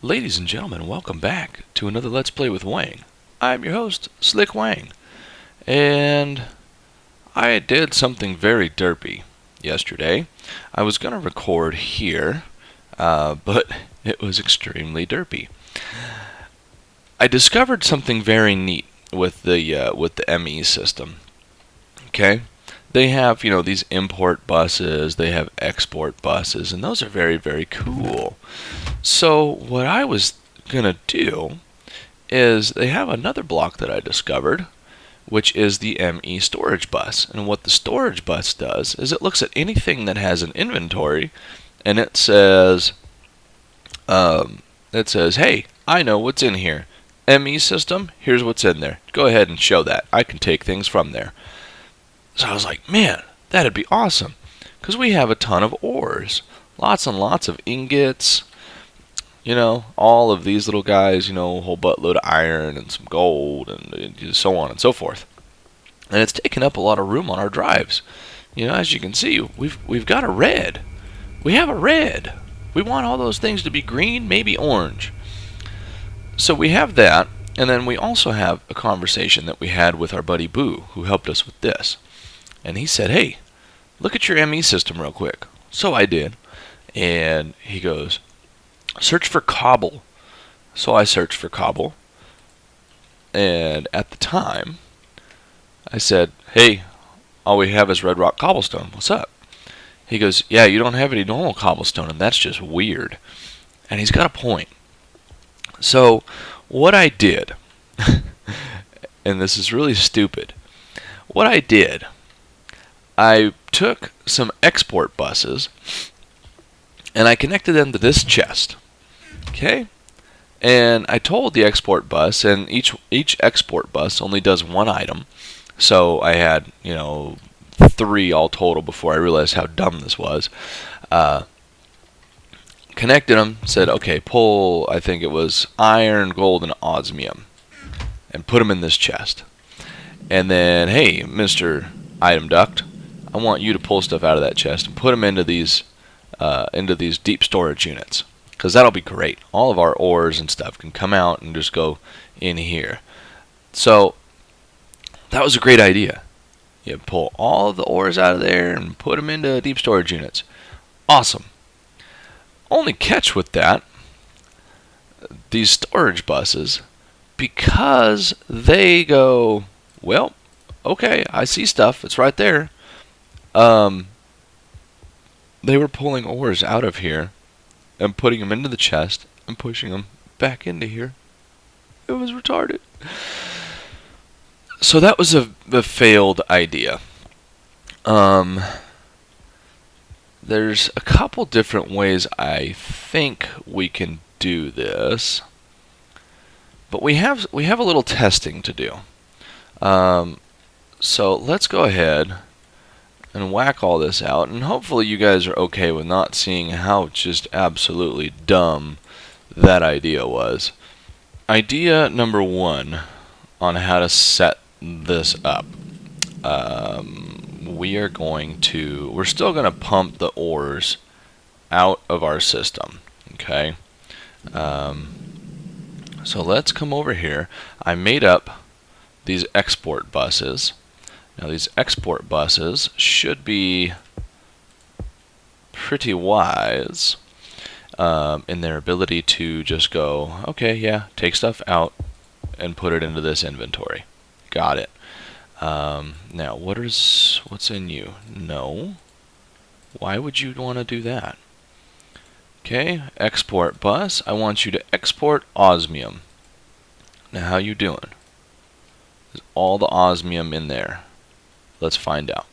Ladies and gentlemen, welcome back to another Let's Play with Wang. I'm your host, SlickWeng, and I did something very derpy yesterday. I was going to record here, but it was extremely derpy. I discovered something very neat with the ME system. Okay? They have, these import buses, they have export buses, and those are very, very cool. So what I was going to do is they have another block that I discovered, which is the ME storage bus. And what the storage bus does is it looks at anything that has an inventory, and it says, hey, I know what's in here. ME system, here's what's in there. Go ahead and show that. I can take things from there. So I was like, man, that'd be awesome, because we have a ton of ores, lots and lots of ingots, all of these little guys, a whole buttload of iron and some gold and so on and so forth. And it's taken up a lot of room on our drives. As you can see, we've got a red. We have a red. We want all those things to be green, maybe orange. So we have that, and then we also have a conversation that we had with our buddy Boo, who helped us with this. And he said, hey, look at your ME system real quick. So I did. And he goes, search for cobble. So I searched for cobble. And at the time, I said, hey, all we have is red rock cobblestone. What's up? He goes, yeah, you don't have any normal cobblestone, and that's just weird. And he's got a point. So what I did, and this is really stupid, what I did, I took some export buses and I connected them to this chest. Okay? And I told the export bus, and each export bus only does one item. So I had, 3 all total before I realized how dumb this was. Connected them, said, okay, pull, I think it was iron, gold, and osmium, and put them in this chest. And then, hey, Mr. Item Duct, I want you to pull stuff out of that chest and put them into these deep storage units, because that'll be great. All of our ores and stuff can come out and just go in here. So that was a great idea. You pull all of the ores out of there and put them into deep storage units. Awesome. Only catch with that, these storage buses, because they go, well, okay, I see stuff, it's right there. They were pulling ores out of here and putting them into the chest and pushing them back into here. It was retarded. So that was a failed idea. There's a couple different ways I think we can do this, but we have a little testing to do. So let's go ahead and whack all this out, and hopefully you guys are okay with not seeing how just absolutely dumb that idea was. Idea number 1 on how to set this up. We're still going to pump the ores out of our system, okay? So let's come over here. I made up these export buses. Now these export buses should be pretty wise in their ability to just go, okay, yeah, take stuff out and put it into this inventory. Got it. Now what's in you? No. Why would you want to do that? Okay, export bus. I want you to export osmium. Now how you doing? Is all the osmium in there? Let's find out.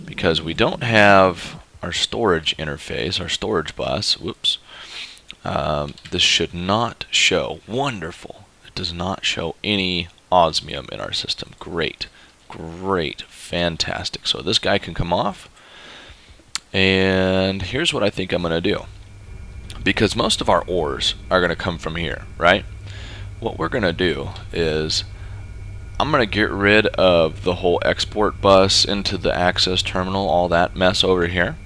Because we don't have our storage interface, our storage bus. Whoops. This should not show. Wonderful. It does not show any osmium in our system. Great. Great. Fantastic. So this guy can come off. And here's what I think I'm going to do. Because most of our ores are going to come from here, right? What we're going to do is I'm going to get rid of the whole export bus into the access terminal, all that mess over here.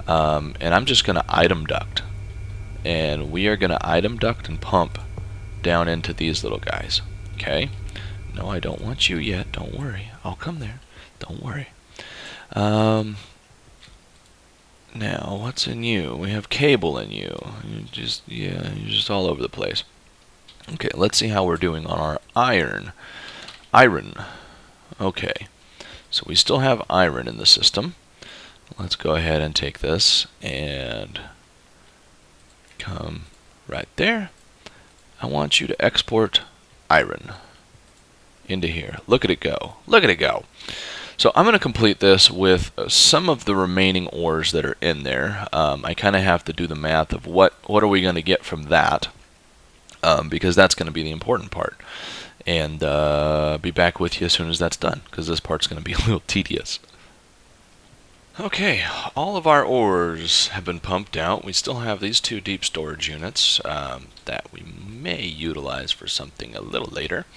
And I'm just going to item duct and we are going to item duct and pump down into these little guys. Okay? No, I don't want you yet. Don't worry. I'll come there. Don't worry. Now, what's in you? We have cable in you. You're just all over the place. Okay, let's see how we're doing on our iron. Iron. Okay, so we still have iron in the system. Let's go ahead and take this and come right there. I want you to export iron into here. Look at it go. Look at it go. So I'm going to complete this with some of the remaining ores that are in there. I kind of have to do the math of what are we going to get from that, because that's going to be the important part. And be back with you as soon as that's done, because this part's going to be a little tedious. Okay, all of our ores have been pumped out. We still have these 2 deep storage units that we may utilize for something a little later.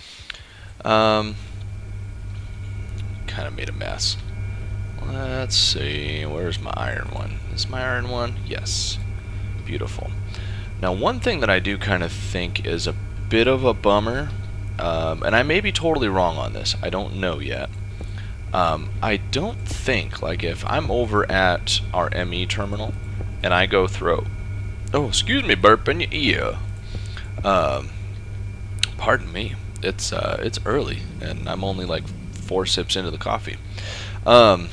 Kind of made a mess. Let's see, where's my iron one? Is my iron one? Yes. Beautiful. Now, one thing that I do kind of think is a bit of a bummer, and I may be totally wrong on this, I don't know yet. I don't think, like, if I'm over at our ME terminal and I go through, oh, excuse me, burp in your ear. Pardon me. It's early, and I'm only like 4 sips into the coffee. I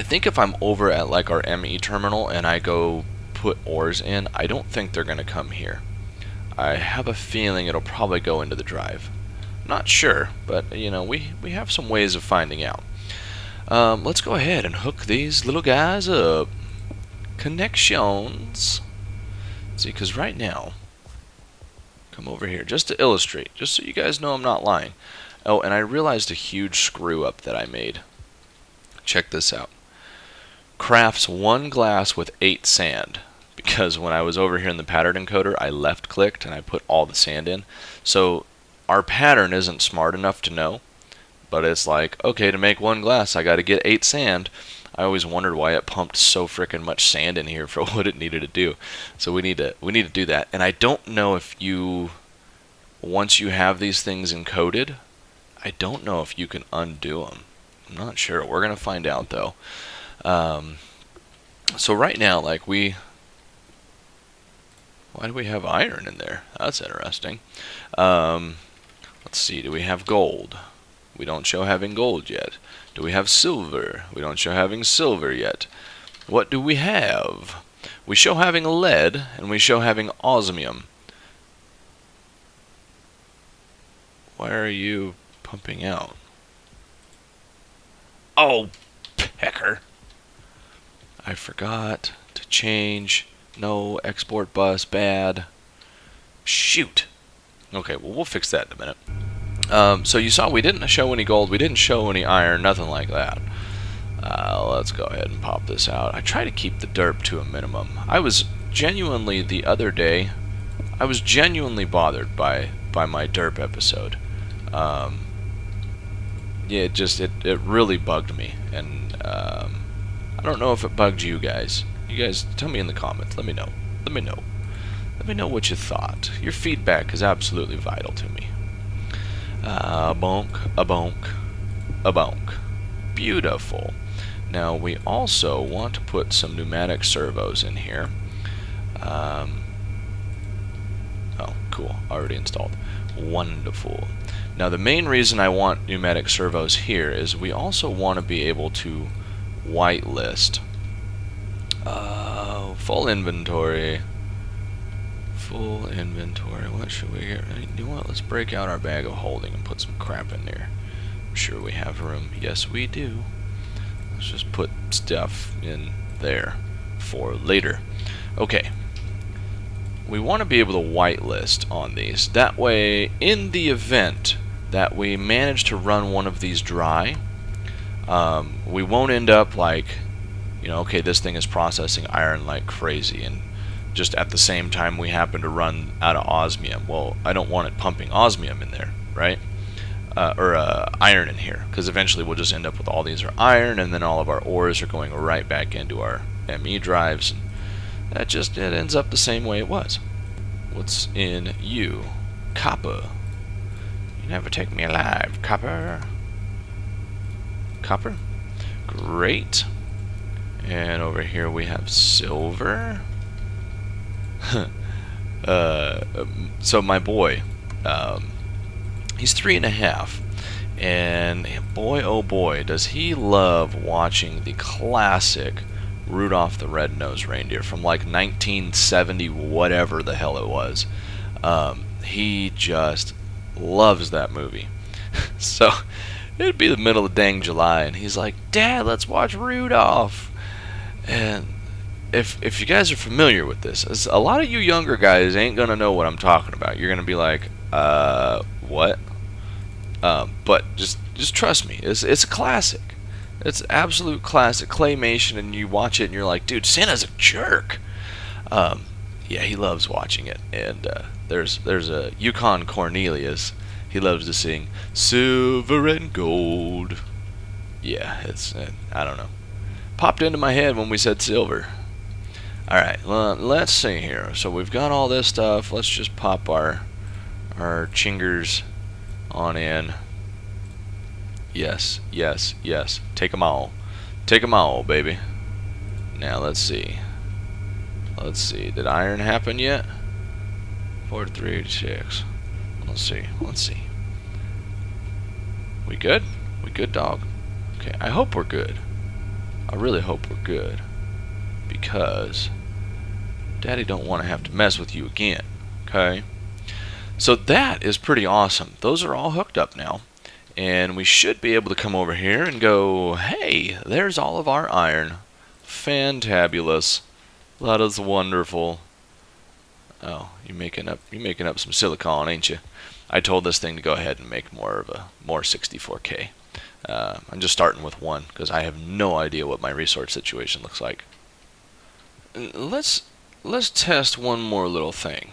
think if I'm over at like our ME terminal and I go put ores in, I don't think they're gonna come here. I have a feeling it'll probably go into the drive. Not sure, but you know, we have some ways of finding out. Let's go ahead and hook these little guys up. Connections. See, because right now, come over here just to illustrate, just so you guys know I'm not lying. Oh, and I realized a huge screw up that I made. Check this out. Crafts 1 glass with 8 sand. Because when I was over here in the pattern encoder, I left clicked and I put all the sand in. So our pattern isn't smart enough to know, but it's like, okay, to make 1 glass, I got to get 8 sand. I always wondered why it pumped so freaking much sand in here for what it needed to do. So we need to do that. And I don't know if you, once you have these things encoded, I don't know if you can undo them. I'm not sure. We're gonna find out though. So right now, like why do we have iron in there? That's interesting. Let's see. Do we have gold? We don't show having gold yet. Do we have silver? We don't show having silver yet. What do we have? We show having lead, and we show having osmium. Why are you pumping out? Oh, pecker. I forgot to change. No, export bus, bad. Shoot. Okay, well, we'll fix that in a minute. So you saw we didn't show any gold, we didn't show any iron, nothing like that. Let's go ahead and pop this out. I try to keep the derp to a minimum. I was genuinely, the other day, I was genuinely bothered by my derp episode. Yeah, it really bugged me, and I don't know if it bugged you guys. You guys, tell me in the comments. Let me know. Let me know. Let me know what you thought. Your feedback is absolutely vital to me. A bonk, a bonk, a bonk. Beautiful. Now we also want to put some pneumatic servos in here. Oh, cool. Already installed. Wonderful. Now the main reason I want pneumatic servos here is we also want to be able to whitelist. Full inventory. Full inventory. What should we get? You know what? Let's break out our bag of holding and put some crap in there. I'm sure we have room. Yes, we do. Let's just put stuff in there for later. Okay. We want to be able to whitelist on these. That way, in the event that we manage to run one of these dry, we won't end up like, you know, okay, this thing is processing iron like crazy, and just at the same time we happen to run out of osmium. Well, I don't want it pumping osmium in there, right? Or iron in here, because eventually we'll just end up with all these are iron, and then all of our ores are going right back into our ME drives. And it ends up the same way it was. What's in you? Copper. You never take me alive, copper. Copper? Great. And over here we have silver. So my boy, he's 3.5, and boy oh boy does he love watching the classic Rudolph the Red-Nosed Reindeer from like 1970 whatever the hell it was. He just loves that movie. So it'd be the middle of dang July and he's like, Dad, let's watch Rudolph. And if you guys are familiar with this, a lot of you younger guys ain't gonna know what I'm talking about. You're gonna be like, what? But just trust me, it's a classic. It's an absolute classic claymation, and you watch it and you're like, dude, Santa's a jerk. Yeah, he loves watching it. And there's a Yukon Cornelius. He loves to sing silver and gold. Yeah, it's I don't know. Popped into my head when we said silver. Alright, let's see here. So we've got all this stuff. Let's just pop our chingers on in. Yes, yes, yes. Take them all. Take them all, baby. Now, let's see. Let's see. Did iron happen yet? 4386. Let's see. Let's see. We good? We good, dog? Okay, I hope we're good. I really hope we're good. Because Daddy don't want to have to mess with you again. Okay? So that is pretty awesome. Those are all hooked up now. And we should be able to come over here and go, hey, there's all of our iron. Fantabulous. That is wonderful. Oh, you're making up some silicon, ain't you? I told this thing to go ahead and make more 64K. I'm just starting with one because I have no idea what my resource situation looks like. Let's test one more little thing.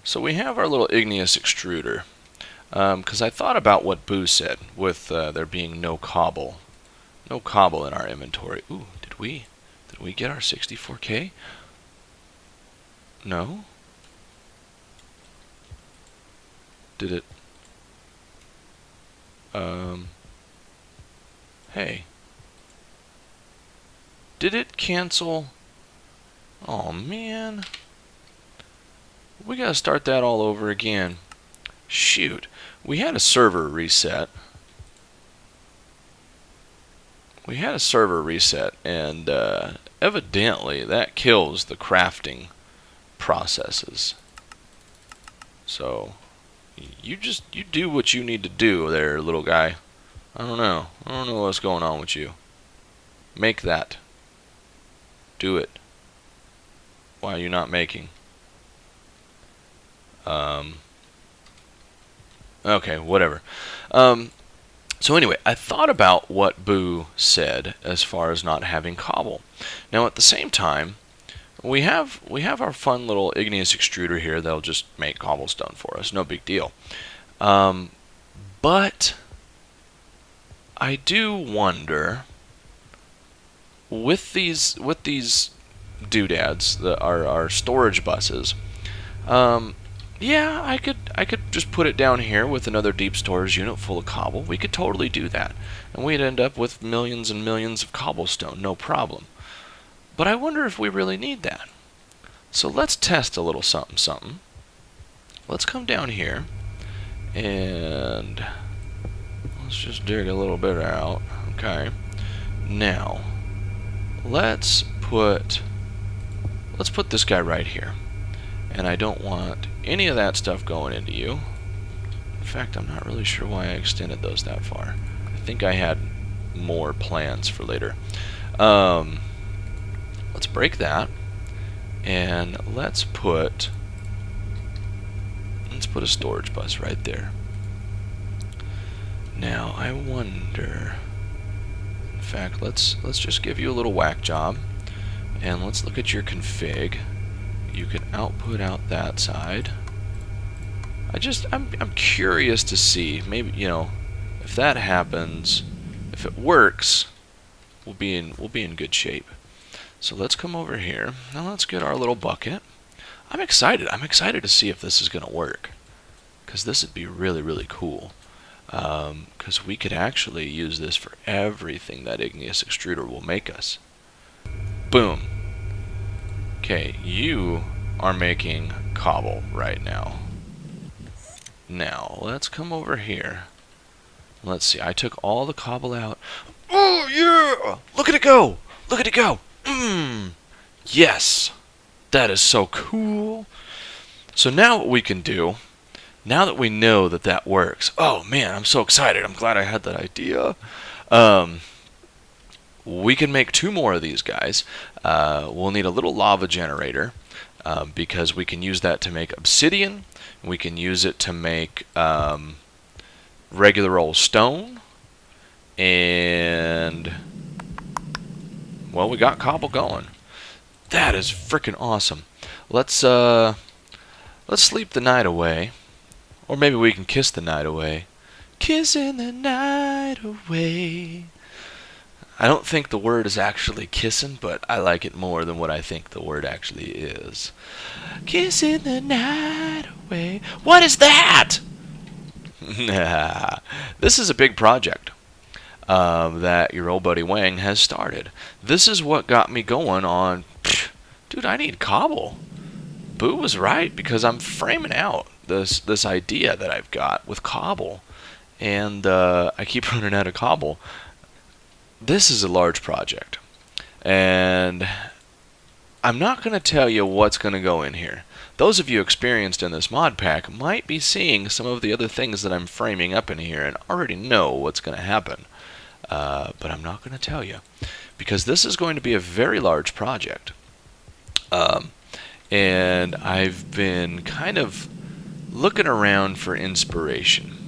So we have our little igneous extruder. Because I thought about what Boo said with there being no cobble in our inventory. Ooh, did we get our 64K? No. Did it? Hey. Did it cancel? Oh man. We gotta start that all over again. Shoot. We had a server reset. And evidently that kills the crafting processes. So you do what you need to do there, little guy. I don't know what's going on with you. Make that. Do it. Why are you not making? Okay, whatever. So anyway, I thought about what Boo said as far as not having cobble. Now at the same time, we have our fun little igneous extruder here that'll just make cobblestone for us. No big deal. But I do wonder with these doodads, our storage buses. Yeah, I could just put it down here with another deep storage unit full of cobble. We could totally do that. And we'd end up with millions and millions of cobblestone, no problem. But I wonder if we really need that. So let's test a little something. Let's come down here and let's just dig a little bit out. Okay. Now, let's put this guy right here. And I don't want any of that stuff going into you. In fact, I'm not really sure why I extended those that far. I think I had more plans for later. Let's break that. And let's put a storage bus right there. Now, I wonder... In fact, let's just give you a little whack job. And let's look at your config. You can output out that side. I'm curious to see, maybe, if that happens, if it works, we'll be in good shape. So let's come over here. Now let's get our little bucket. I'm excited. I'm excited to see if this is going to work. Because this would be really, really cool. Because we could actually use this for everything that igneous extruder will make us. Boom. Okay, you are making cobble right now. Now, let's come over here. Let's see, I took all the cobble out. Oh, yeah! Look at it go! Look at it go! Yes! That is so cool! So now what we can do, now that we know that that works, oh man, I'm so excited. I'm glad I had that idea. We can make 2 more of these guys. We'll need a little lava generator because we can use that to make obsidian. We can use it to make regular old stone. And, well, we got cobble going. That is freaking awesome. Let's sleep the night away. Or maybe we can kiss the night away. Kissing the night away. I don't think the word is actually kissing, but I like it more than what I think the word actually is. Kissing the night away. What is that? This is a big project that your old buddy Wang has started. This is what got me going on. Dude, I need cobble. Boo was right, because I'm framing out this idea that I've got with cobble, and I keep running out of cobble. This is a large project, and I'm not going to tell you what's going to go in here. Those of you experienced in this mod pack might be seeing some of the other things that I'm framing up in here and already know what's going to happen. But I'm not going to tell you, because this is going to be a very large project. And I've been kind of looking around for inspiration.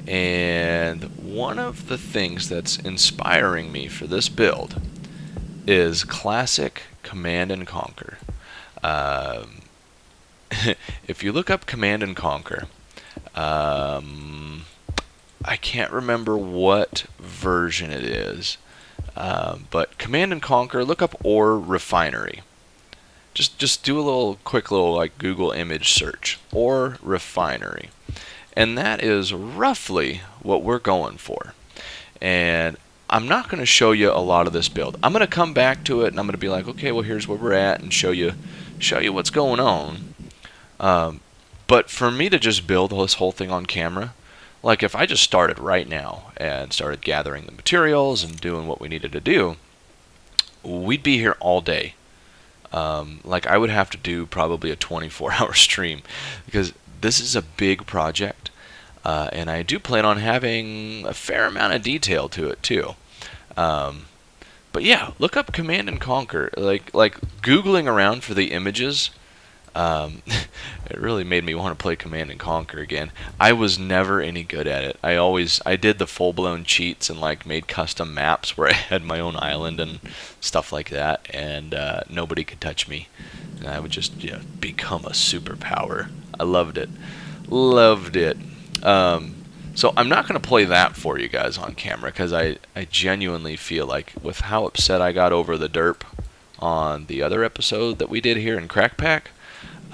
And one of the things that's inspiring me for this build is classic Command and Conquer. If you look up Command and Conquer, I can't remember what version it is, but Command and Conquer, look up ore refinery. Just do a quick little like Google image search, ore refinery. And that is roughly what we're going for. And I'm not going to show you a lot of this build. I'm going to come back to it and I'm going to be like, okay, well, here's where we're at, and show you what's going on. But for me to just build this whole thing on camera, like if I just started right now and started gathering the materials and doing what we needed to do, we'd be here all day. Like I would have to do probably a 24-hour stream, because this is a big project, and I do plan on having a fair amount of detail to it too. But yeah, look up Command and Conquer. Like Googling around for the images, it really made me want to play Command and Conquer again. I was never any good at it. I did the full-blown cheats and like made custom maps where I had my own island and stuff like that, and nobody could touch me. And I would just become a superpower. I loved it. Loved it. So I'm not going to play that for you guys on camera, because I genuinely feel like with how upset I got over the derp on the other episode that we did here in CrackPack,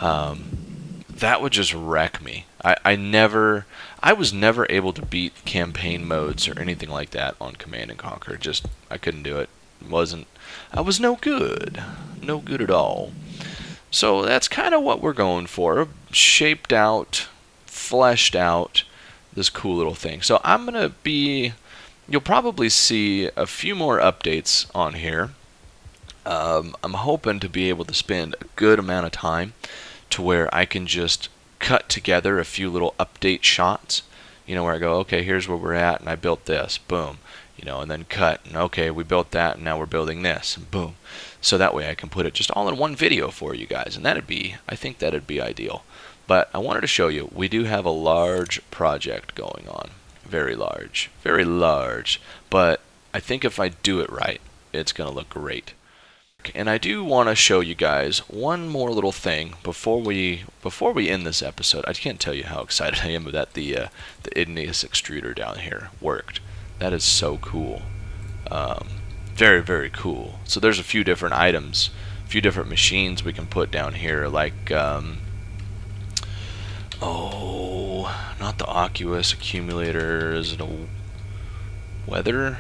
that would just wreck me. I was never able to beat campaign modes or anything like that on Command and Conquer. I couldn't do it. I was no good. No good at all. So that's kind of what we're going for. Shaped out, fleshed out, this cool little thing. So you'll probably see a few more updates on here. I'm hoping to be able to spend a good amount of time to where I can just cut together a few little update shots, where I go, okay, here's where we're at, and I built this, boom, and then cut, and okay, we built that, and now we're building this, and boom. So that way I can put it just all in one video for you guys, and I think that'd be ideal. But I wanted to show you, we do have a large project going on. Very large. Very large. But I think if I do it right, it's going to look great. And I do want to show you guys one more little thing before we end this episode. I can't tell you how excited I am that the igneous extruder down here worked. That is so cool. Very, very cool. So there's a few different items, a few different machines we can put down here, like, oh, not the Oculus accumulator. Is it a weather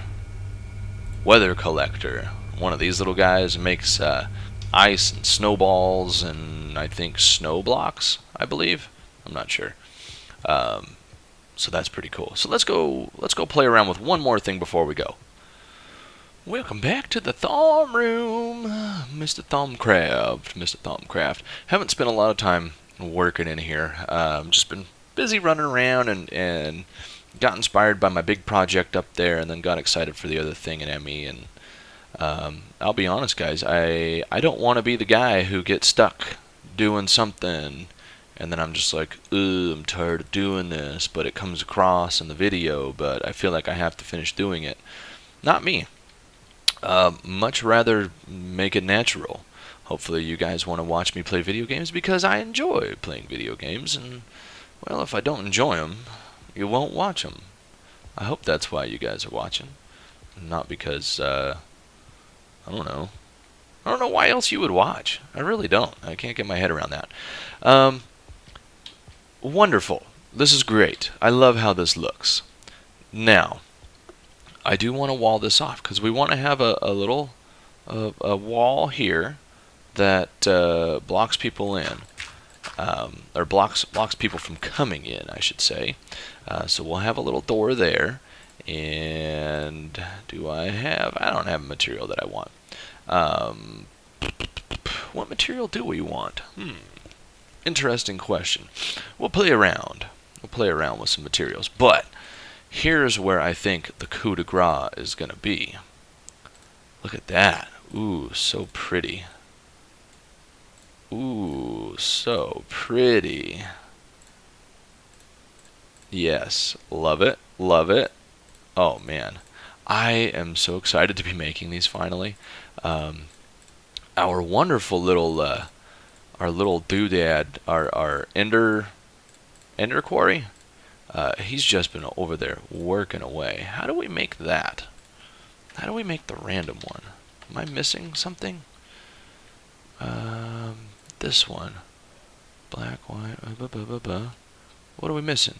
collector? One of these little guys makes ice and snowballs and I think snow blocks, I believe. I'm not sure. So that's pretty cool. So let's go play around with one more thing before we go. Welcome back to the Thaum room, Mr. Thaumcraft. Haven't spent a lot of time working in here. Just been busy running around and got inspired by my big project up there, and then got excited for the other thing in ME. And I'll be honest, guys, I don't want to be the guy who gets stuck doing something, and then I'm just like, ugh, I'm tired of doing this, but it comes across in the video, but I feel like I have to finish doing it. Not me. Much rather make it natural. Hopefully you guys want to watch me play video games because I enjoy playing video games, and, well, if I don't enjoy them, you won't watch them. I hope that's why you guys are watching. Not because, I don't know. I don't know why else you would watch. I really don't. I can't get my head around that. Wonderful. This is great. I love how this looks. Now, I do want to wall this off because we want to have a little a wall here that blocks people in, or blocks people from coming in, I should say. So we'll have a little door there. And I don't have a material that I want. What material do we want? Interesting question. We'll play around. With some materials. But here's where I think the coup de grace is going to be. Look at that. Ooh, so pretty. Ooh, so pretty. Yes, love it. Love it. Oh, man. I am so excited to be making these finally. Our wonderful little, our little doodad, our ender quarry, he's just been over there working away. How do we make that? How do we make the random one? Am I missing something? This one. Black, white, What are we missing?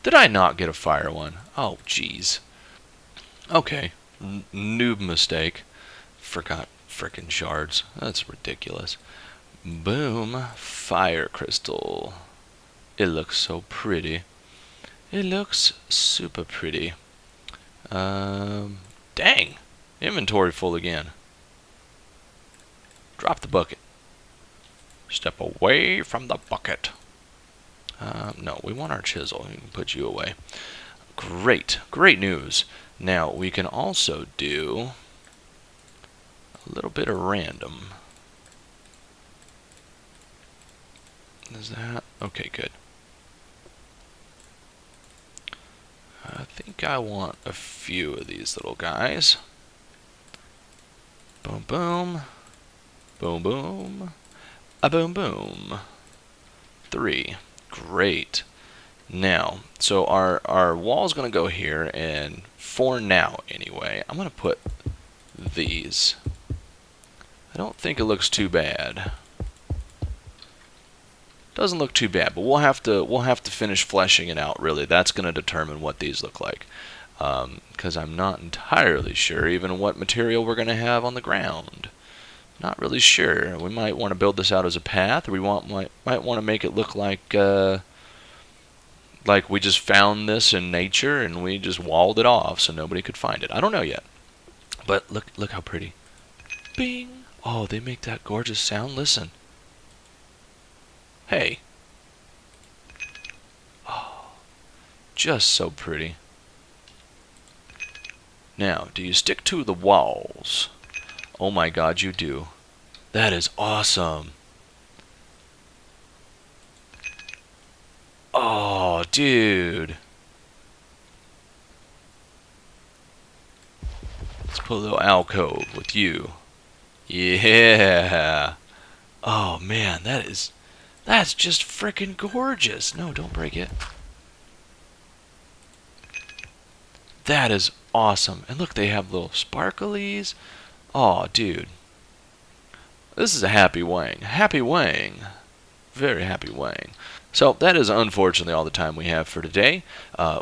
Did I not get a fire one? Oh, jeez. Okay. Noob mistake. Forgot frickin' shards. That's ridiculous. Boom. Fire crystal. It looks so pretty. It looks super pretty. Dang. Inventory full again. Drop the bucket. Step away from the bucket. No, we want our chisel. We can put you away. Great. Great news. Now, we can also do a little bit of random. Is that? Okay, good. I think I want a few of these little guys. Boom, boom. Boom, boom. A boom, boom. 3. Great. Now, so our wall's going to go here, and for now, anyway, I'm going to put these. I don't think it looks too bad. Doesn't look too bad, but we'll have to finish fleshing it out. Really, that's going to determine what these look like, because I'm not entirely sure even what material we're going to have on the ground. Not really sure. We might want to build this out as a path, or we might want to make it look like we just found this in nature and we just walled it off so nobody could find it. I don't know yet, but look how pretty. Bing! Oh, they make that gorgeous sound. Listen. Hey. Oh, just so pretty. Now, do you stick to the walls? Oh my God, you do. That is awesome. Oh, dude. Let's put a little alcove with you. Yeah. Oh man, that's just frickin' gorgeous. No, don't break it. That is awesome. And look, they have little sparklies. Oh, dude. This is a happy Wang. Happy Wang. Very happy Wang. So that is unfortunately all the time we have for today.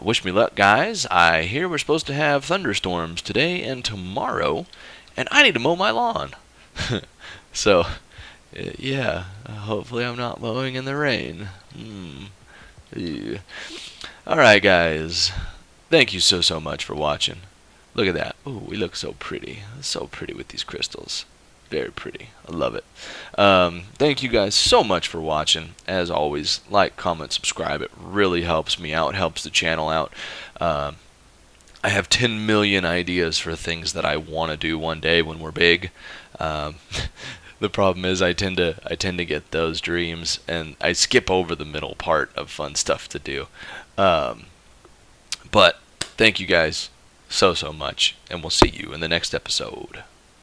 Wish me luck, guys. I hear we're supposed to have thunderstorms today and tomorrow, and I need to mow my lawn. So, yeah, hopefully I'm not mowing in the rain. Yeah. Alright, guys. Thank you so much for watching. Look at that. Ooh, we look so pretty. So pretty with these crystals. Very pretty. I love it. Thank you guys so much for watching. As always, like, comment, subscribe. It really helps me out. Helps the channel out. I have 10 million ideas for things that I want to do one day when we're big. The problem is I tend to get those dreams and I skip over the middle part of fun stuff to do. But thank you guys so much, and we'll see you in the next episode.